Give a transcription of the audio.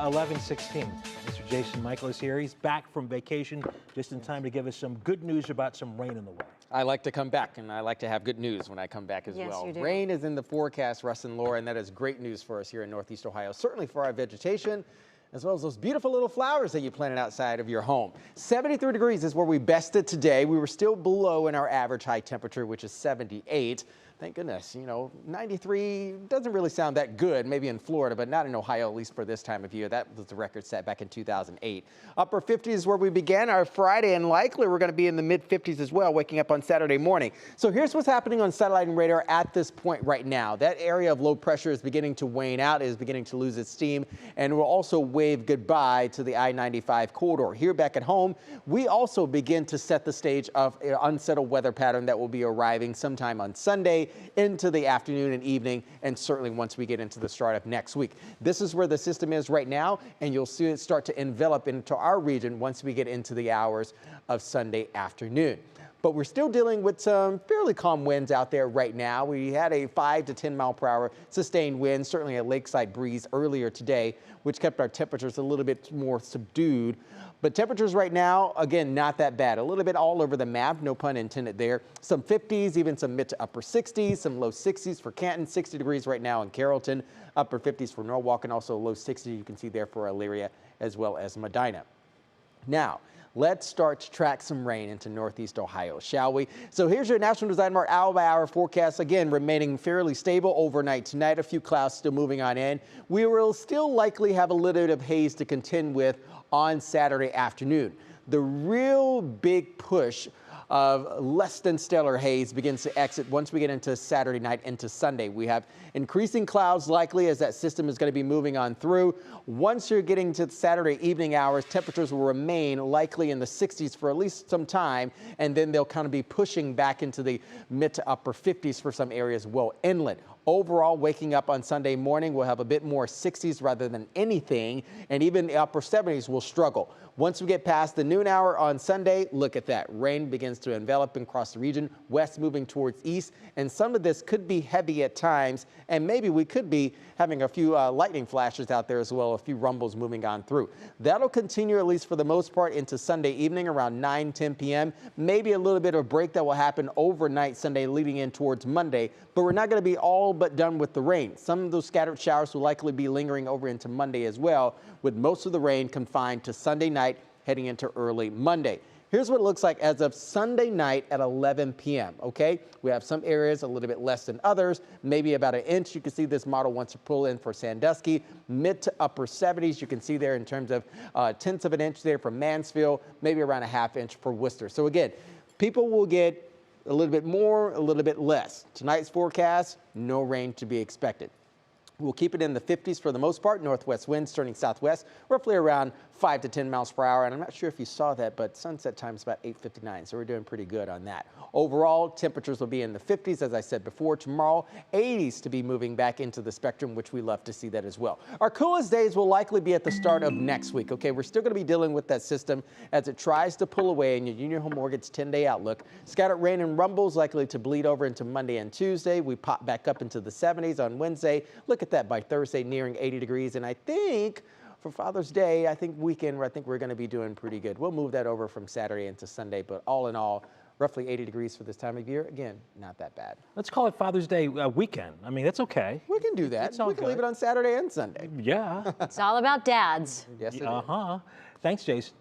11:16. Mr. Jason Michael is here. He's back from vacation just in time to give us some good news about some rain in the way. I like to come back, and I like to have good news when I come back as well. You do. Rain is in the forecast, Russ and Laura, and that is great news for us here in Northeast Ohio, certainly for our vegetation, as well as those beautiful little flowers that you planted outside of your home. 73 degrees is where we bested today. We were still below in our average high temperature, which is 78. Thank goodness, 93 doesn't really sound that good, maybe in Florida, but not in Ohio, at least for this time of year. That was the record set back in 2008. Upper 50s is where we began our Friday, and likely we're going to be in the mid 50s as well, waking up on Saturday morning. So here's what's happening on satellite and radar at this point right now. That area of low pressure is beginning to wane out, is beginning to lose its steam, and will also wave goodbye to the I-95 corridor. Here back at home, we also begin to set the stage of an unsettled weather pattern that will be arriving sometime on Sunday into the afternoon and evening, and certainly once we get into the start of next week. This is where the system is right now, and you'll see it start to envelop into our region once we get into the hours of Sunday afternoon. But we're still dealing with some fairly calm winds out there right now. We had a 5 to 10 mile per hour sustained wind, certainly a lakeside breeze earlier today, which kept our temperatures a little bit more subdued. But temperatures right now, again, not that bad. A little bit all over the map, no pun intended there. Some 50s, even some mid to upper 60s, some low 60s for Canton, 60 degrees right now in Carrollton, upper 50s for Norwalk, and also low 60s you can see there for Elyria as well as Medina. Now, let's start to track some rain into Northeast Ohio, shall we? So here's your National Design Mark hour-by-hour forecast, again, remaining fairly stable overnight tonight. A few clouds still moving on in. We will still likely have a little bit of haze to contend with on Saturday afternoon. The real big push of less than stellar haze begins to exit once we get into Saturday night into Sunday. We have increasing clouds likely as that system is going to be moving on through. Once you're getting to the Saturday evening hours, temperatures will remain likely in the 60s for at least some time, and then they'll kind of be pushing back into the mid to upper 50s for some areas well inland. Overall, waking up on Sunday morning, we'll have a bit more 60s rather than anything, and even the upper 70s will struggle. Once we get past the noon hour on Sunday, look at that. Rain begins to envelop across the region, west moving towards east, and some of this could be heavy at times, and maybe we could be having a few lightning flashes out there as well, a few rumbles moving on through. That'll continue, at least for the most part, into Sunday evening around 9-10 p.m. Maybe a little bit of a break that will happen overnight Sunday leading in towards Monday, but we're not going to be all but done with the rain. Some of those scattered showers will likely be lingering over into Monday as well, with most of the rain confined to Sunday night heading into early Monday. Here's what it looks like as of Sunday night at 11 p.m. Okay, we have some areas a little bit less than others, maybe about an inch. You can see this model wants to pull in for Sandusky, mid to upper 70s. You can see there in terms of tenths of an inch there for Mansfield, maybe around a half inch for Worcester. So again, people will get a little bit more, a little bit less. Tonight's forecast, no rain to be expected. We'll keep it in the 50s for the most part. Northwest winds turning southwest, roughly around 5 to 10 miles per hour. And I'm not sure if you saw that, but sunset time is about 8:59, so we're doing pretty good on that. Overall, temperatures will be in the 50s, as I said before. Tomorrow, 80s to be moving back into the spectrum, which we love to see that as well. Our coolest days will likely be at the start of next week. Okay, we're still going to be dealing with that system as it tries to pull away in your Union Home Mortgage 10-day outlook. Scattered rain and rumbles likely to bleed over into Monday and Tuesday. We pop back up into the 70s on Wednesday. Look at that, by Thursday nearing 80 degrees, and I think for Father's Day, I think weekend, I think we're going to be doing pretty good. We'll move that over from Saturday into Sunday, but all in all, roughly 80 degrees for this time of year. Again, not that bad. Let's call it Father's Day weekend. I mean, that's okay. We can do that. We can leave it on Saturday and Sunday. Yeah. It's all about dads. Yes, it is. Uh-huh. Thanks, Jason.